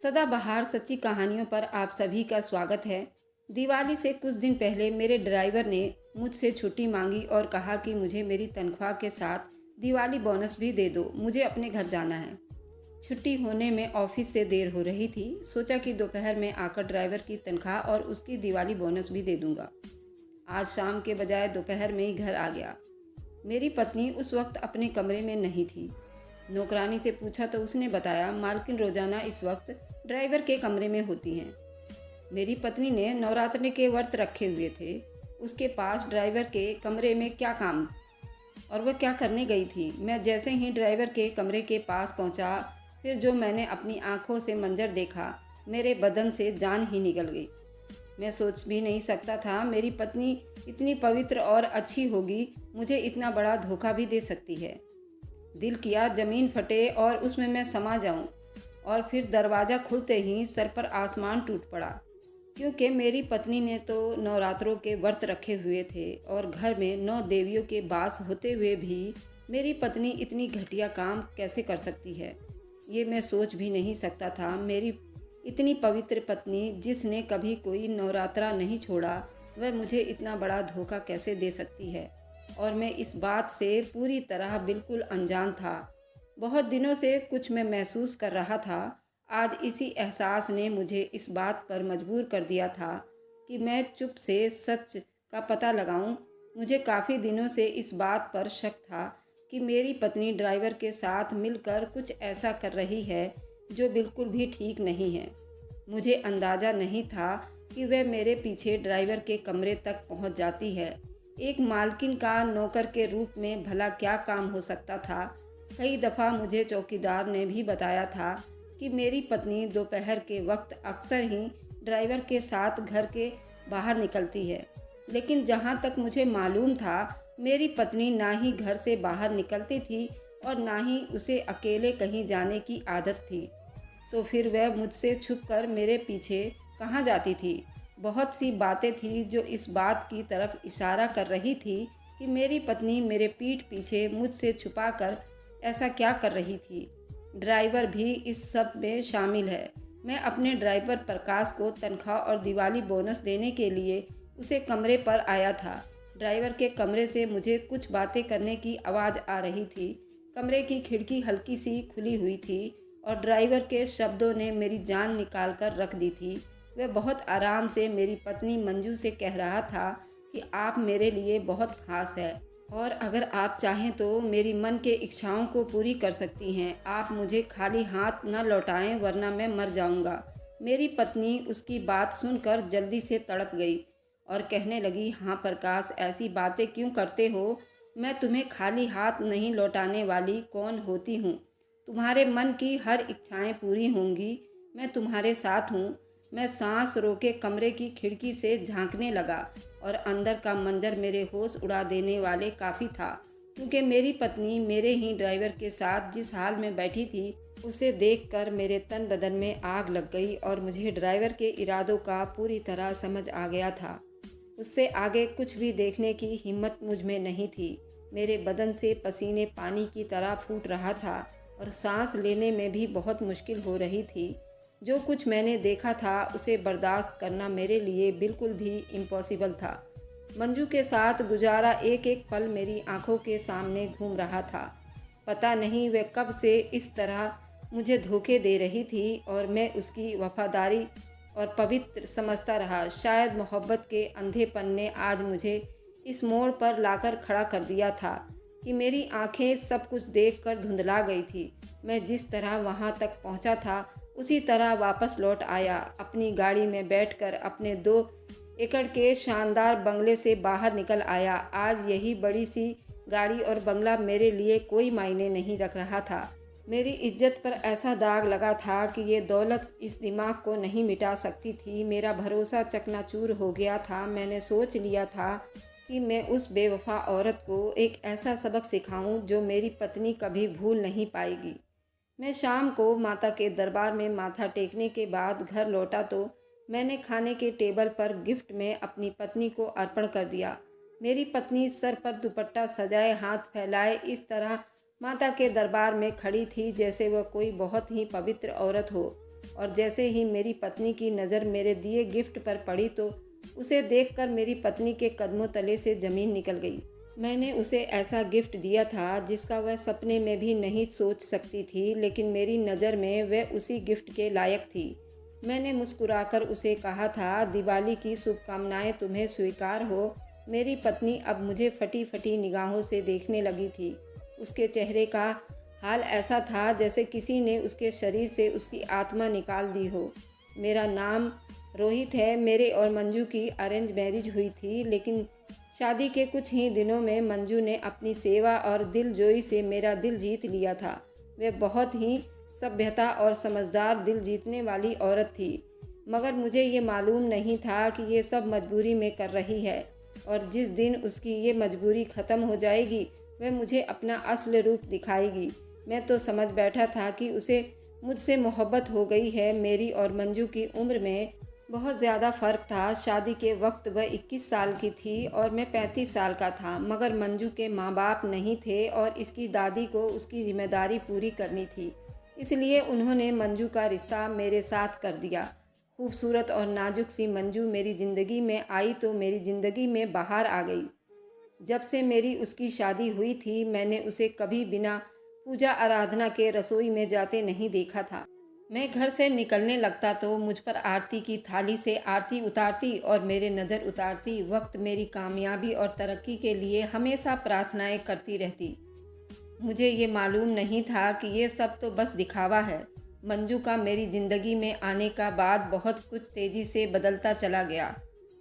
सदाबहार सच्ची कहानियों पर आप सभी का स्वागत है। दिवाली से कुछ दिन पहले मेरे ड्राइवर ने मुझसे छुट्टी मांगी और कहा कि मुझे मेरी तनख्वाह के साथ दिवाली बोनस भी दे दो, मुझे अपने घर जाना है। छुट्टी होने में ऑफिस से देर हो रही थी। सोचा कि दोपहर में आकर ड्राइवर की तनख्वाह और उसकी दिवाली बोनस भी दे दूंगा। आज शाम के बजाय दोपहर में ही घर आ गया। मेरी पत्नी उस वक्त अपने कमरे में नहीं थी। नौकरानी से पूछा तो उसने बताया मालकिन रोजाना इस वक्त ड्राइवर के कमरे में होती हैं। मेरी पत्नी ने नवरात्रि के व्रत रखे हुए थे। उसके पास ड्राइवर के कमरे में क्या काम और वह क्या करने गई थी। मैं जैसे ही ड्राइवर के कमरे के पास पहुंचा, फिर जो मैंने अपनी आंखों से मंजर देखा, मेरे बदन से जान ही निकल गई। मैं सोच भी नहीं सकता था मेरी पत्नी इतनी पवित्र और अच्छी होगी, मुझे इतना बड़ा धोखा भी दे सकती है। दिल किया ज़मीन फटे और उसमें मैं समा जाऊं। और फिर दरवाज़ा खुलते ही सर पर आसमान टूट पड़ा, क्योंकि मेरी पत्नी ने तो नवरात्रों के व्रत रखे हुए थे और घर में 9 देवियों के वास होते हुए भी मेरी पत्नी इतनी घटिया काम कैसे कर सकती है, ये मैं सोच भी नहीं सकता था। मेरी इतनी पवित्र पत्नी जिसने कभी कोई नवरात्रा नहीं छोड़ा, वह मुझे इतना बड़ा धोखा कैसे दे सकती है। और मैं इस बात से पूरी तरह बिल्कुल अनजान था। बहुत दिनों से कुछ मैं महसूस कर रहा था। आज इसी एहसास ने मुझे इस बात पर मजबूर कर दिया था कि मैं चुप से सच का पता लगाऊं। मुझे काफ़ी दिनों से इस बात पर शक था कि मेरी पत्नी ड्राइवर के साथ मिलकर कुछ ऐसा कर रही है जो बिल्कुल भी ठीक नहीं है। मुझे अंदाज़ा नहीं था कि वह मेरे पीछे ड्राइवर के कमरे तक पहुंच जाती है। एक मालकिन का नौकर के रूप में भला क्या काम हो सकता था। कई दफ़ा मुझे चौकीदार ने भी बताया था कि मेरी पत्नी दोपहर के वक्त अक्सर ही ड्राइवर के साथ घर के बाहर निकलती है, लेकिन जहाँ तक मुझे मालूम था मेरी पत्नी ना ही घर से बाहर निकलती थी और ना ही उसे अकेले कहीं जाने की आदत थी। तो फिर वह मुझसे छुपकर मेरे पीछे कहाँ जाती थी। बहुत सी बातें थी जो इस बात की तरफ इशारा कर रही थी कि मेरी पत्नी मेरे पीठ पीछे मुझसे छुपाकर ऐसा क्या कर रही थी। ड्राइवर भी इस सब में शामिल है। मैं अपने ड्राइवर प्रकाश को तनख्वाह और दिवाली बोनस देने के लिए उसे कमरे पर आया था। ड्राइवर के कमरे से मुझे कुछ बातें करने की आवाज़ आ रही थी। कमरे की खिड़की हल्की सी खुली हुई थी और ड्राइवर के शब्दों ने मेरी जान निकाल कर रख दी थी। वह बहुत आराम से मेरी पत्नी मंजू से कह रहा था कि आप मेरे लिए बहुत खास है और अगर आप चाहें तो मेरी मन के इच्छाओं को पूरी कर सकती हैं। आप मुझे खाली हाथ न लौटाएं वरना मैं मर जाऊंगा। मेरी पत्नी उसकी बात सुनकर जल्दी से तड़प गई और कहने लगी, हाँ प्रकाश, ऐसी बातें क्यों करते हो। मैं तुम्हें खाली हाथ नहीं लौटाने वाली कौन होती हूँ। तुम्हारे मन की हर इच्छाएं पूरी होंगी। मैं तुम्हारे साथ हूँ। मैं सांस रोके कमरे की खिड़की से झांकने लगा और अंदर का मंजर मेरे होश उड़ा देने वाले काफ़ी था, क्योंकि मेरी पत्नी मेरे ही ड्राइवर के साथ जिस हाल में बैठी थी उसे देखकर मेरे तन बदन में आग लग गई और मुझे ड्राइवर के इरादों का पूरी तरह समझ आ गया था। उससे आगे कुछ भी देखने की हिम्मत मुझ में नहीं थी। मेरे बदन से पसीने पानी की तरह फूट रहा था और सांस लेने में भी बहुत मुश्किल हो रही थी। जो कुछ मैंने देखा था उसे बर्दाश्त करना मेरे लिए बिल्कुल भी इम्पॉसिबल था। मंजू के साथ गुजारा एक एक पल मेरी आंखों के सामने घूम रहा था। पता नहीं वह कब से इस तरह मुझे धोखे दे रही थी और मैं उसकी वफादारी और पवित्र समझता रहा। शायद मोहब्बत के अंधेपन ने आज मुझे इस मोड़ पर लाकर खड़ा कर दिया था कि मेरी आंखें सब कुछ देखकर धुंधला गई थी। मैं जिस तरह वहां तक पहुंचा था उसी तरह वापस लौट आया। अपनी गाड़ी में बैठकर अपने 2 एकड़ के शानदार बंगले से बाहर निकल आया। आज यही बड़ी सी गाड़ी और बंगला मेरे लिए कोई मायने नहीं रख रहा था। मेरी इज्जत पर ऐसा दाग लगा था कि ये दौलत इस दिमाग को नहीं मिटा सकती थी। मेरा भरोसा चकनाचूर हो गया था। मैंने सोच लिया था कि मैं उस बेवफा औरत को एक ऐसा सबक सिखाऊं जो मेरी पत्नी कभी भूल नहीं पाएगी। मैं शाम को माता के दरबार में माथा टेकने के बाद घर लौटा तो मैंने खाने के टेबल पर गिफ्ट में अपनी पत्नी को अर्पण कर दिया। मेरी पत्नी सर पर दुपट्टा सजाए हाथ फैलाए इस तरह माता के दरबार में खड़ी थी जैसे वह कोई बहुत ही पवित्र औरत हो। और जैसे ही मेरी पत्नी की नज़र मेरे दिए गिफ्ट पर पड़ी तो उसे देखकर मेरी पत्नी के कदमों तले से ज़मीन निकल गई। मैंने उसे ऐसा गिफ्ट दिया था जिसका वह सपने में भी नहीं सोच सकती थी, लेकिन मेरी नज़र में वह उसी गिफ्ट के लायक थी। मैंने मुस्कुराकर उसे कहा था, दिवाली की शुभकामनाएं तुम्हें स्वीकार हो। मेरी पत्नी अब मुझे फटी फटी निगाहों से देखने लगी थी। उसके चेहरे का हाल ऐसा था जैसे किसी ने उसके शरीर से उसकी आत्मा निकाल दी हो। मेरा नाम रोहित है। मेरे और मंजू की अरेंज मैरिज हुई थी, लेकिन शादी के कुछ ही दिनों में मंजू ने अपनी सेवा और दिलजोई से मेरा दिल जीत लिया था। वह बहुत ही सभ्यता और समझदार दिल जीतने वाली औरत थी, मगर मुझे ये मालूम नहीं था कि ये सब मजबूरी में कर रही है, और जिस दिन उसकी ये मजबूरी ख़त्म हो जाएगी वह मुझे अपना असल रूप दिखाएगी। मैं तो समझ बैठा था कि उसे मुझसे मोहब्बत हो गई है। मेरी और मंजू की उम्र में बहुत ज़्यादा फ़र्क था। शादी के वक्त वह 21 साल की थी और मैं 35 साल का था, मगर मंजू के माँ बाप नहीं थे और इसकी दादी को उसकी जिम्मेदारी पूरी करनी थी, इसलिए उन्होंने मंजू का रिश्ता मेरे साथ कर दिया। खूबसूरत और नाजुक सी मंजू मेरी ज़िंदगी में आई तो मेरी ज़िंदगी में बाहर आ गई। जब से मेरी उसकी शादी हुई थी, मैंने उसे कभी बिना पूजा आराधना के रसोई में जाते नहीं देखा था। मैं घर से निकलने लगता तो मुझ पर आरती की थाली से आरती उतारती और मेरे नज़र उतारती वक्त मेरी कामयाबी और तरक्की के लिए हमेशा प्रार्थनाएं करती रहती। मुझे ये मालूम नहीं था कि ये सब तो बस दिखावा है। मंजू का मेरी ज़िंदगी में आने का बाद बहुत कुछ तेज़ी से बदलता चला गया।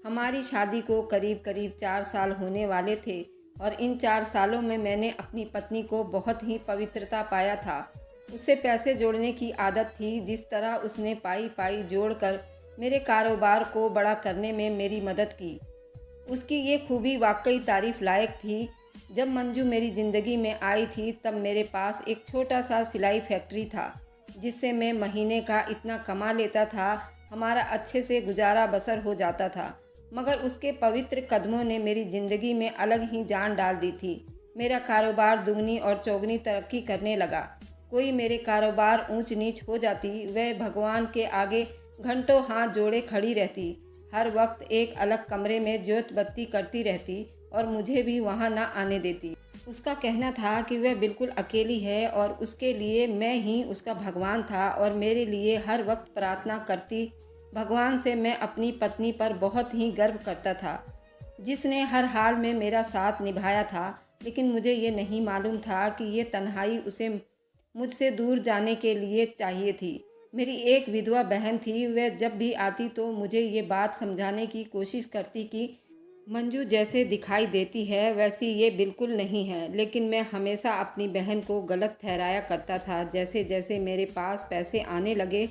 हमारी शादी को करीब करीब 4 साल होने वाले थे और इन 4 सालों में मैंने अपनी पत्नी को बहुत ही पवित्रता पाया था। उससे पैसे जोड़ने की आदत थी। जिस तरह उसने पाई पाई जोड़कर मेरे कारोबार को बड़ा करने में मेरी मदद की, उसकी ये खूबी वाकई तारीफ़ लायक थी। जब मंजू मेरी ज़िंदगी में आई थी तब मेरे पास एक छोटा सा सिलाई फैक्ट्री था, जिससे मैं महीने का इतना कमा लेता था, हमारा अच्छे से गुजारा बसर हो जाता था। मगर उसके पवित्र कदमों ने मेरी ज़िंदगी में अलग ही जान डाल दी थी। मेरा कारोबार दुगनी और चौगनी तरक्की करने लगा। कोई मेरे कारोबार ऊंच नीच हो जाती, वह भगवान के आगे घंटों हाथ जोड़े खड़ी रहती। हर वक्त एक अलग कमरे में जोत बत्ती करती रहती और मुझे भी वहाँ ना आने देती। उसका कहना था कि वह बिल्कुल अकेली है और उसके लिए मैं ही उसका भगवान था और मेरे लिए हर वक्त प्रार्थना करती भगवान से। मैं अपनी पत्नी पर बहुत ही गर्व करता था, जिसने हर हाल में मेरा साथ निभाया था। लेकिन मुझे ये नहीं मालूम था कि ये तन्हाई उसे मुझसे दूर जाने के लिए चाहिए थी। मेरी एक विधवा बहन थी। वह जब भी आती तो मुझे ये बात समझाने की कोशिश करती कि मंजू जैसे दिखाई देती है वैसी ये बिल्कुल नहीं है, लेकिन मैं हमेशा अपनी बहन को गलत ठहराया करता था। जैसे जैसे मेरे पास पैसे आने लगे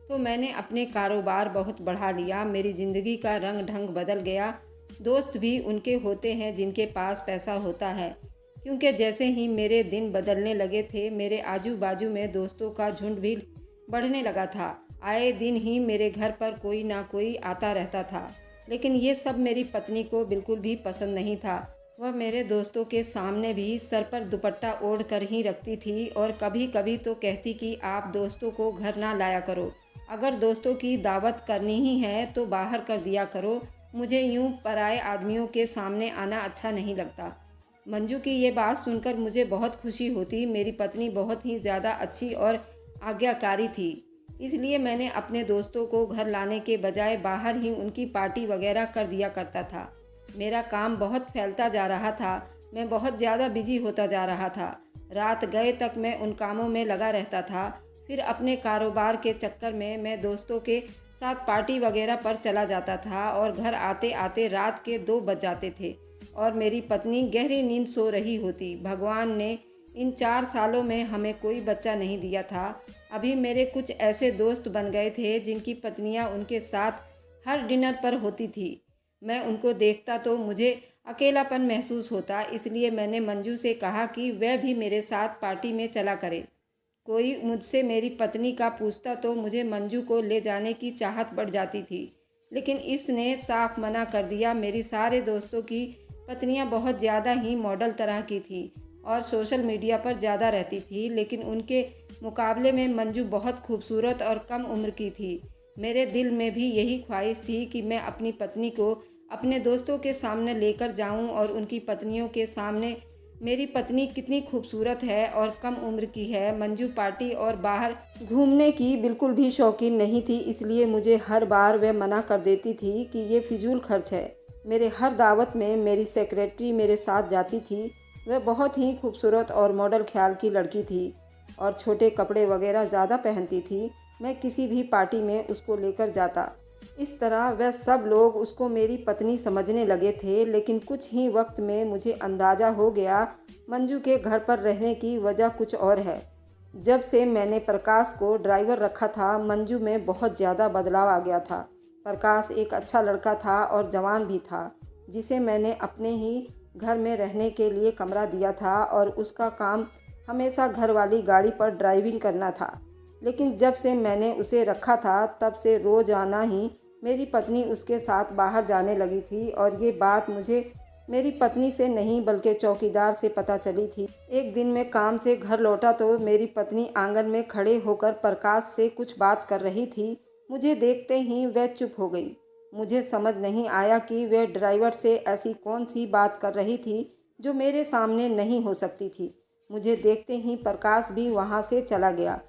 तो मैंने अपने कारोबार बहुत बढ़ा लिया। मेरी ज़िंदगी का रंग ढंग बदल गया। दोस्त भी उनके होते हैं जिनके पास पैसा होता है, क्योंकि जैसे ही मेरे दिन बदलने लगे थे, मेरे आजू बाजू में दोस्तों का झुंड भी बढ़ने लगा था। आए दिन ही मेरे घर पर कोई ना कोई आता रहता था, लेकिन ये सब मेरी पत्नी को बिल्कुल भी पसंद नहीं था। वह मेरे दोस्तों के सामने भी सर पर दुपट्टा ओढ़ कर ही रखती थी और कभी कभी तो कहती कि आप दोस्तों को घर ना लाया करो, अगर दोस्तों की दावत करनी ही है तो बाहर कर दिया करो। मुझे यूं पराए आदमियों के सामने आना अच्छा नहीं लगता। मंजू की ये बात सुनकर मुझे बहुत खुशी होती। मेरी पत्नी बहुत ही ज़्यादा अच्छी और आज्ञाकारी थी, इसलिए मैंने अपने दोस्तों को घर लाने के बजाय बाहर ही उनकी पार्टी वगैरह कर दिया करता था। मेरा काम बहुत फैलता जा रहा था। मैं बहुत ज़्यादा बिजी होता जा रहा था। रात गए तक मैं उन कामों में लगा रहता था। फिर अपने कारोबार के चक्कर में मैं दोस्तों के साथ पार्टी वगैरह पर चला जाता था और घर आते आते रात के 2 बज जाते थे और मेरी पत्नी गहरी नींद सो रही होती। भगवान ने इन 4 सालों में हमें कोई बच्चा नहीं दिया था। अभी मेरे कुछ ऐसे दोस्त बन गए थे जिनकी पत्नियां उनके साथ हर डिनर पर होती थी। मैं उनको देखता तो मुझे अकेलापन महसूस होता, इसलिए मैंने मंजू से कहा कि वह भी मेरे साथ पार्टी में चला करे। कोई मुझसे मेरी पत्नी का पूछता तो मुझे मंजू को ले जाने की चाहत बढ़ जाती थी, लेकिन इसने साफ मना कर दिया। मेरी सारे दोस्तों की पत्नियां बहुत ज़्यादा ही मॉडल तरह की थी और सोशल मीडिया पर ज़्यादा रहती थी, लेकिन उनके मुकाबले में मंजू बहुत खूबसूरत और कम उम्र की थी। मेरे दिल में भी यही ख्वाहिश थी कि मैं अपनी पत्नी को अपने दोस्तों के सामने लेकर जाऊं और उनकी पत्नियों के सामने मेरी पत्नी कितनी खूबसूरत है और कम उम्र की है। मंजू पार्टी और बाहर घूमने की बिल्कुल भी शौकीन नहीं थी, इसलिए मुझे हर बार वह मना कर देती थी कि ये फिजूल खर्च है। मेरे हर दावत में मेरी सेक्रेटरी मेरे साथ जाती थी। वह बहुत ही खूबसूरत और मॉडल ख्याल की लड़की थी और छोटे कपड़े वगैरह ज़्यादा पहनती थी। मैं किसी भी पार्टी में उसको लेकर जाता। इस तरह वह सब लोग उसको मेरी पत्नी समझने लगे थे, लेकिन कुछ ही वक्त में मुझे अंदाज़ा हो गया मंजू के घर पर रहने की वजह कुछ और है। जब से मैंने प्रकाश को ड्राइवर रखा था, मंजू में बहुत ज़्यादा बदलाव आ गया था। प्रकाश एक अच्छा लड़का था और जवान भी था, जिसे मैंने अपने ही घर में रहने के लिए कमरा दिया था और उसका काम हमेशा घर वाली गाड़ी पर ड्राइविंग करना था। लेकिन जब से मैंने उसे रखा था, तब से रोज़ाना ही मेरी पत्नी उसके साथ बाहर जाने लगी थी और ये बात मुझे मेरी पत्नी से नहीं बल्कि चौकीदार से पता चली थी। एक दिन मैं काम से घर लौटा तो मेरी पत्नी आंगन में खड़े होकर प्रकाश से कुछ बात कर रही थी। मुझे देखते ही वह चुप हो गई। मुझे समझ नहीं आया कि वह ड्राइवर से ऐसी कौन सी बात कर रही थी जो मेरे सामने नहीं हो सकती थी। मुझे देखते ही प्रकाश भी वहाँ से चला गया।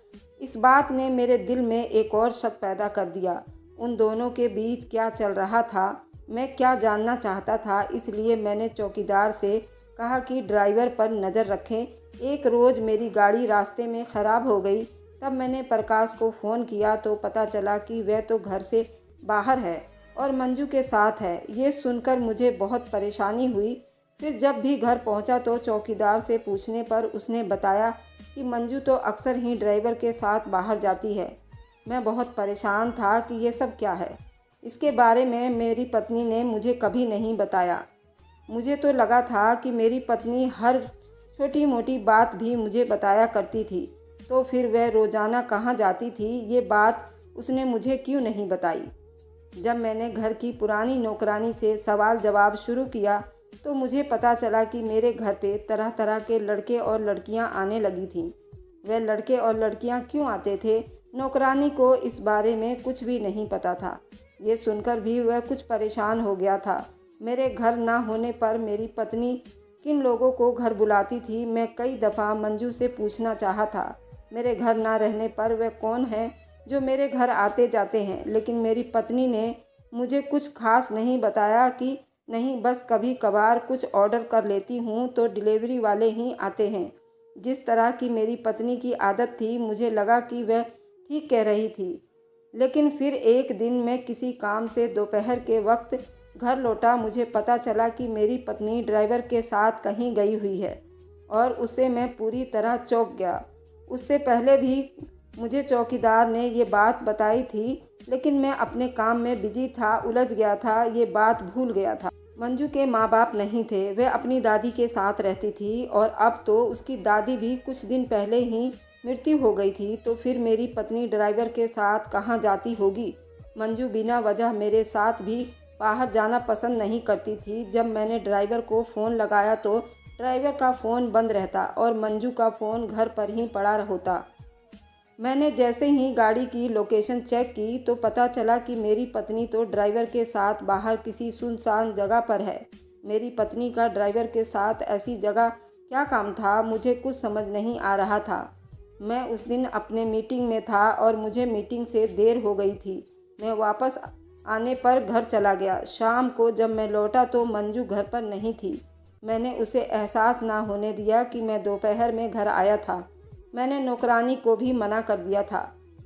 इस बात ने मेरे दिल में एक और शक पैदा कर दिया। उन दोनों के बीच क्या चल रहा था, मैं क्या जानना चाहता था। इसलिए मैंने चौकीदार से कहा कि ड्राइवर पर नज़र रखें। एक रोज़ मेरी गाड़ी रास्ते में ख़राब हो गई। तब मैंने प्रकाश को फ़ोन किया तो पता चला कि वह तो घर से बाहर है और मंजू के साथ है। ये सुनकर मुझे बहुत परेशानी हुई। फिर जब भी घर पहुंचा तो चौकीदार से पूछने पर उसने बताया कि मंजू तो अक्सर ही ड्राइवर के साथ बाहर जाती है। मैं बहुत परेशान था कि ये सब क्या है। इसके बारे में मेरी पत्नी ने मुझे कभी नहीं बताया। मुझे तो लगा था कि मेरी पत्नी हर छोटी मोटी बात भी मुझे बताया करती थी, तो फिर वह रोज़ाना कहाँ जाती थी ये बात उसने मुझे क्यों नहीं बताई। जब मैंने घर की पुरानी नौकरानी से सवाल जवाब शुरू किया तो मुझे पता चला कि मेरे घर पे तरह तरह के लड़के और लड़कियां आने लगी थीं। वह लड़के और लड़कियां क्यों आते थे, नौकरानी को इस बारे में कुछ भी नहीं पता था। ये सुनकर भी वह कुछ परेशान हो गया था। मेरे घर ना होने पर मेरी पत्नी किन लोगों को घर बुलाती थी, मैं कई दफ़ा मंजू से पूछना चाहा था। मेरे घर ना रहने पर वह कौन है जो मेरे घर आते जाते हैं, लेकिन मेरी पत्नी ने मुझे कुछ खास नहीं बताया कि नहीं, बस कभी कभार कुछ ऑर्डर कर लेती हूँ तो डिलीवरी वाले ही आते हैं। जिस तरह की मेरी पत्नी की आदत थी, मुझे लगा कि वह ठीक कह रही थी। लेकिन फिर एक दिन मैं किसी काम से दोपहर के वक्त घर लौटा। मुझे पता चला कि मेरी पत्नी ड्राइवर के साथ कहीं गई हुई है और उससे मैं पूरी तरह चौंक गया। उससे पहले भी मुझे चौकीदार ने ये बात बताई थी, लेकिन मैं अपने काम में बिजी था, उलझ गया था, ये बात भूल गया था। मंजू के माँ बाप नहीं थे, वे अपनी दादी के साथ रहती थी और अब तो उसकी दादी भी कुछ दिन पहले ही मृत्यु हो गई थी। तो फिर मेरी पत्नी ड्राइवर के साथ कहाँ जाती होगी। मंजू बिना वजह मेरे साथ भी बाहर जाना पसंद नहीं करती थी। जब मैंने ड्राइवर को फ़ोन लगाया तो ड्राइवर का फ़ोन बंद रहता और मंजू का फ़ोन घर पर ही पड़ा होता। मैंने जैसे ही गाड़ी की लोकेशन चेक की तो पता चला कि मेरी पत्नी तो ड्राइवर के साथ बाहर किसी सुनसान जगह पर है। मेरी पत्नी का ड्राइवर के साथ ऐसी जगह क्या काम था, मुझे कुछ समझ नहीं आ रहा था। मैं उस दिन अपने मीटिंग में था और मुझे मीटिंग से देर हो गई थी। मैं वापस आने पर घर चला गया। शाम को जब मैं लौटा तो मंजू घर पर नहीं थी। मैंने उसे एहसास ना होने दिया कि मैं दोपहर में घर आया था। मैंने नौकरानी को भी मना कर दिया था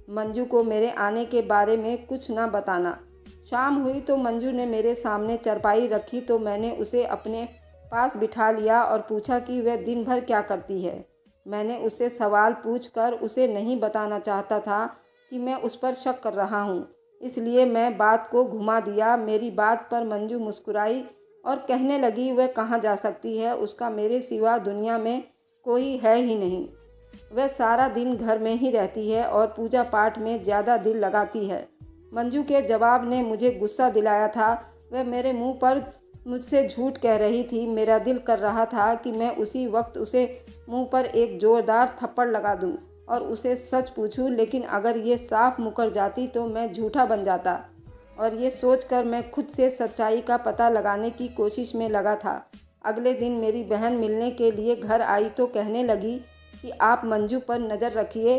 मंजू को मेरे आने के बारे में कुछ ना बताना। शाम हुई तो मंजू ने मेरे सामने चारपाई रखी तो मैंने उसे अपने पास बिठा लिया और पूछा कि वह दिन भर क्या करती है। मैंने उससे सवाल पूछकर उसे नहीं बताना चाहता था कि मैं उस पर शक कर रहा हूँ, इसलिए मैं बात को घुमा दिया। मेरी बात पर मंजू मुस्कुराई और कहने लगी वह कहाँ जा सकती है, उसका मेरे सिवा दुनिया में कोई है ही नहीं। वह सारा दिन घर में ही रहती है और पूजा पाठ में ज़्यादा दिल लगाती है। मंजू के जवाब ने मुझे गुस्सा दिलाया था। वह मेरे मुंह पर मुझसे झूठ कह रही थी। मेरा दिल कर रहा था कि मैं उसी वक्त उसे मुंह पर एक ज़ोरदार थप्पड़ लगा दूं। और उसे सच पूछूं, लेकिन अगर ये साफ मुकर जाती तो मैं झूठा बन जाता। और ये सोचकर मैं खुद से सच्चाई का पता लगाने की कोशिश में लगा था। अगले दिन मेरी बहन मिलने के लिए घर आई तो कहने लगी कि आप मंजू पर नज़र रखिए,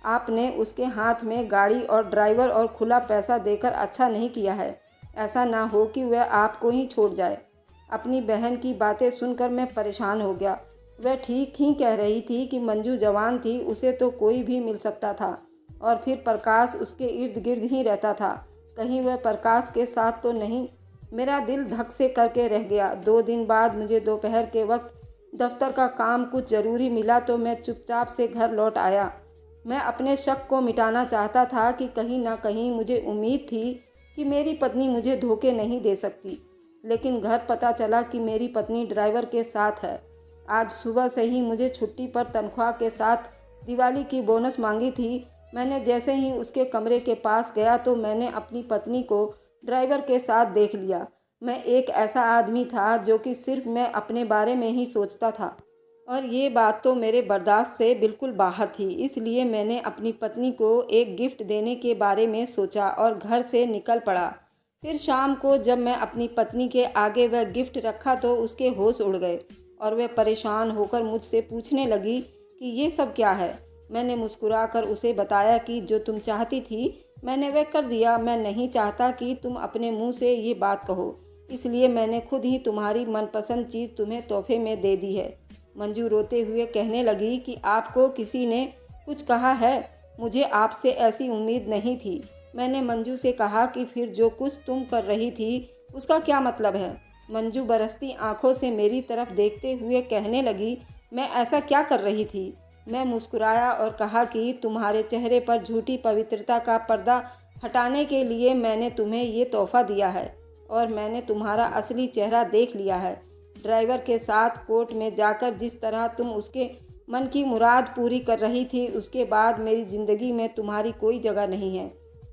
आपने उसके हाथ में गाड़ी और ड्राइवर और खुला पैसा देकर अच्छा नहीं किया है। ऐसा ना हो कि वह आपको ही छोड़ जाए। अपनी बहन की बातें सुनकर मैं परेशान हो गया। वह ठीक ही कह रही थी कि मंजू जवान थी, उसे तो कोई भी मिल सकता था। और फिर प्रकाश उसके इर्द गिर्द ही रहता था, कहीं वह प्रकाश के साथ तो नहीं। मेरा दिल धक से करके रह गया। 2 दिन बाद मुझे दोपहर के वक्त दफ्तर का काम कुछ ज़रूरी मिला तो मैं चुपचाप से घर लौट आया। मैं अपने शक को मिटाना चाहता था कि कहीं ना कहीं मुझे उम्मीद थी कि मेरी पत्नी मुझे धोखे नहीं दे सकती। लेकिन घर पता चला कि मेरी पत्नी ड्राइवर के साथ है। आज सुबह से ही मुझे छुट्टी पर तनख्वाह के साथ दिवाली की बोनस मांगी थी। मैंने जैसे ही उसके कमरे के पास गया तो मैंने अपनी पत्नी को ड्राइवर के साथ देख लिया। मैं एक ऐसा आदमी था जो कि सिर्फ मैं अपने बारे में ही सोचता था, और ये बात तो मेरे बर्दाश्त से बिल्कुल बाहर थी। इसलिए मैंने अपनी पत्नी को एक गिफ्ट देने के बारे में सोचा और घर से निकल पड़ा। फिर शाम को जब मैं अपनी पत्नी के आगे वह गिफ्ट रखा तो उसके होश उड़ गए और वह परेशान होकर मुझसे पूछने लगी कि ये सब क्या है। मैंने मुस्कुराकर उसे बताया कि जो तुम चाहती थी मैंने वह कर दिया। मैं नहीं चाहता कि तुम अपने मुंह से ये बात कहो, इसलिए मैंने खुद ही तुम्हारी मनपसंद चीज़ तुम्हें तोहफे में दे दी है। मंजू रोते हुए कहने लगी कि आपको किसी ने कुछ कहा है? मुझे आपसे ऐसी उम्मीद नहीं थी। मैंने मंजू से कहा कि फिर जो कुछ तुम कर रही थी उसका क्या मतलब है? मंजू बरसती आंखों से मेरी तरफ देखते हुए कहने लगी, मैं ऐसा क्या कर रही थी? मैं मुस्कुराया और कहा कि तुम्हारे चेहरे पर झूठी पवित्रता का पर्दा हटाने के लिए मैंने तुम्हें ये तोहफा दिया है और मैंने तुम्हारा असली चेहरा देख लिया है। ड्राइवर के साथ कोर्ट में जाकर जिस तरह तुम उसके मन की मुराद पूरी कर रही थी, उसके बाद मेरी ज़िंदगी में तुम्हारी कोई जगह नहीं है।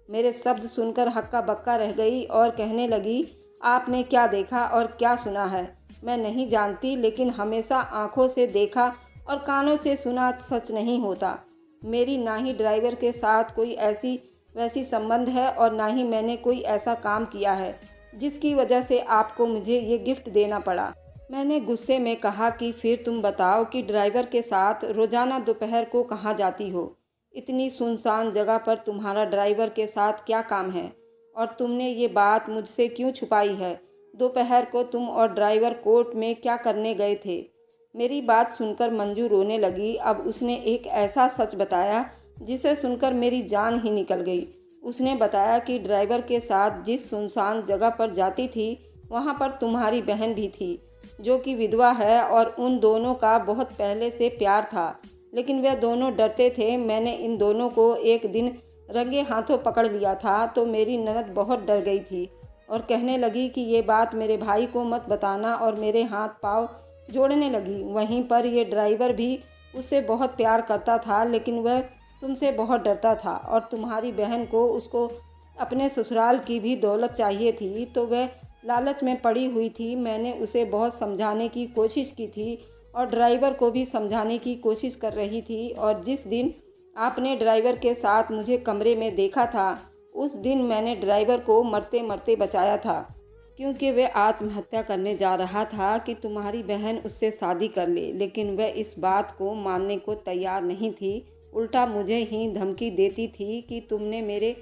मेरे शब्द सुनकर हक्का बक्का रह गई और कहने लगी, आपने क्या देखा और क्या सुना है? मैं नहीं जानती, लेकिन हमेशा आँखों से देखा और कानों से सुना सच नहीं होता। मेरी ना ही ड्राइवर के साथ कोई ऐसी वैसी संबंध है और ना ही मैंने कोई ऐसा काम किया है जिसकी वजह से आपको मुझे ये गिफ्ट देना पड़ा। मैंने गुस्से में कहा कि फिर तुम बताओ कि ड्राइवर के साथ रोज़ाना दोपहर को कहाँ जाती हो? इतनी सुनसान जगह पर तुम्हारा ड्राइवर के साथ क्या काम है और तुमने ये बात मुझसे क्यों छुपाई है? दोपहर को तुम और ड्राइवर कोर्ट में क्या करने गए थे? मेरी बात सुनकर मंजू रोने लगी। अब उसने एक ऐसा सच बताया जिसे सुनकर मेरी जान ही निकल गई। उसने बताया कि ड्राइवर के साथ जिस सुनसान जगह पर जाती थी वहाँ पर तुम्हारी बहन भी थी, जो कि विधवा है, और उन दोनों का बहुत पहले से प्यार था, लेकिन वे दोनों डरते थे। मैंने इन दोनों को एक दिन रंगे हाथों पकड़ लिया था तो मेरी ननद बहुत डर गई थी और कहने लगी कि ये बात मेरे भाई को मत बताना, और मेरे हाथ पाँव जोड़ने लगी। वहीं पर ये ड्राइवर भी उससे बहुत प्यार करता था, लेकिन वह तुमसे बहुत डरता था और तुम्हारी बहन को उसको अपने ससुराल की भी दौलत चाहिए थी, तो वह लालच में पड़ी हुई थी। मैंने उसे बहुत समझाने की कोशिश की थी और ड्राइवर को भी समझाने की कोशिश कर रही थी, और जिस दिन आपने ड्राइवर के साथ मुझे कमरे में देखा था उस दिन मैंने ड्राइवर को मरते मरते बचाया था, क्योंकि वह आत्महत्या करने जा रहा था कि तुम्हारी बहन उससे शादी कर ले। लेकिन वह इस बात को मानने को तैयार नहीं थी, उल्टा मुझे ही धमकी देती थी कि तुमने मेरे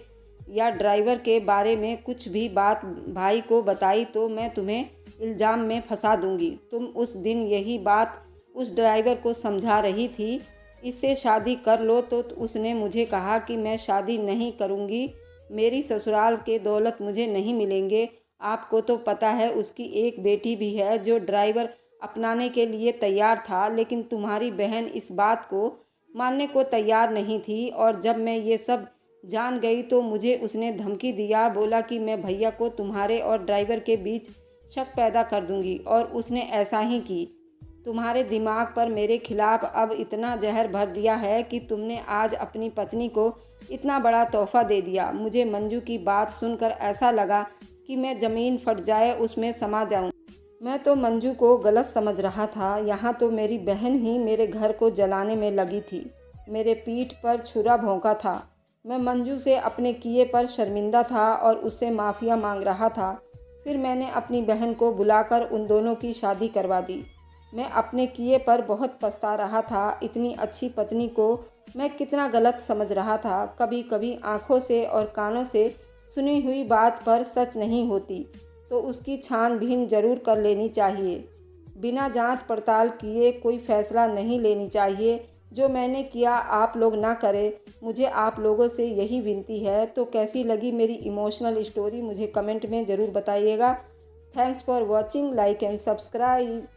या ड्राइवर के बारे में कुछ भी बात भाई को बताई तो मैं तुम्हें इल्ज़ाम में फंसा दूंगी। तुम उस दिन यही बात उस ड्राइवर को समझा रही थी, इससे शादी कर लो, तो उसने मुझे कहा कि मैं शादी नहीं करूंगी, मेरी ससुराल के दौलत मुझे नहीं मिलेंगे। आपको तो पता है उसकी एक बेटी भी है जो ड्राइवर अपनाने के लिए तैयार था, लेकिन तुम्हारी बहन इस बात को मानने को तैयार नहीं थी। और जब मैं ये सब जान गई तो मुझे उसने धमकी दिया, बोला कि मैं भैया को तुम्हारे और ड्राइवर के बीच शक पैदा कर दूंगी, और उसने ऐसा ही की। तुम्हारे दिमाग पर मेरे खिलाफ अब इतना जहर भर दिया है कि तुमने आज अपनी पत्नी को इतना बड़ा तोहफा दे दिया। मुझे मंजू की बात सुनकर ऐसा लगा कि मैं ज़मीन फट जाए उसमें समा जाऊं। मैं तो मंजू को गलत समझ रहा था, यहाँ तो मेरी बहन ही मेरे घर को जलाने में लगी थी। मेरे पीठ पर छुरा भोंका था। मैं मंजू से अपने किए पर शर्मिंदा था और उससे माफ़िया मांग रहा था। फिर मैंने अपनी बहन को बुलाकर उन दोनों की शादी करवा दी। मैं अपने किए पर बहुत पछता रहा था। इतनी अच्छी पत्नी को मैं कितना गलत समझ रहा था। कभी कभी आँखों से और कानों से सुनी हुई बात पर सच नहीं होती तो उसकी छानबीन जरूर कर लेनी चाहिए। बिना जांच पड़ताल किए कोई फैसला नहीं लेनी चाहिए। जो मैंने किया आप लोग ना करें, मुझे आप लोगों से यही विनती है। तो कैसी लगी मेरी इमोशनल स्टोरी मुझे कमेंट में ज़रूर बताइएगा। Thanks for watching, like and subscribe.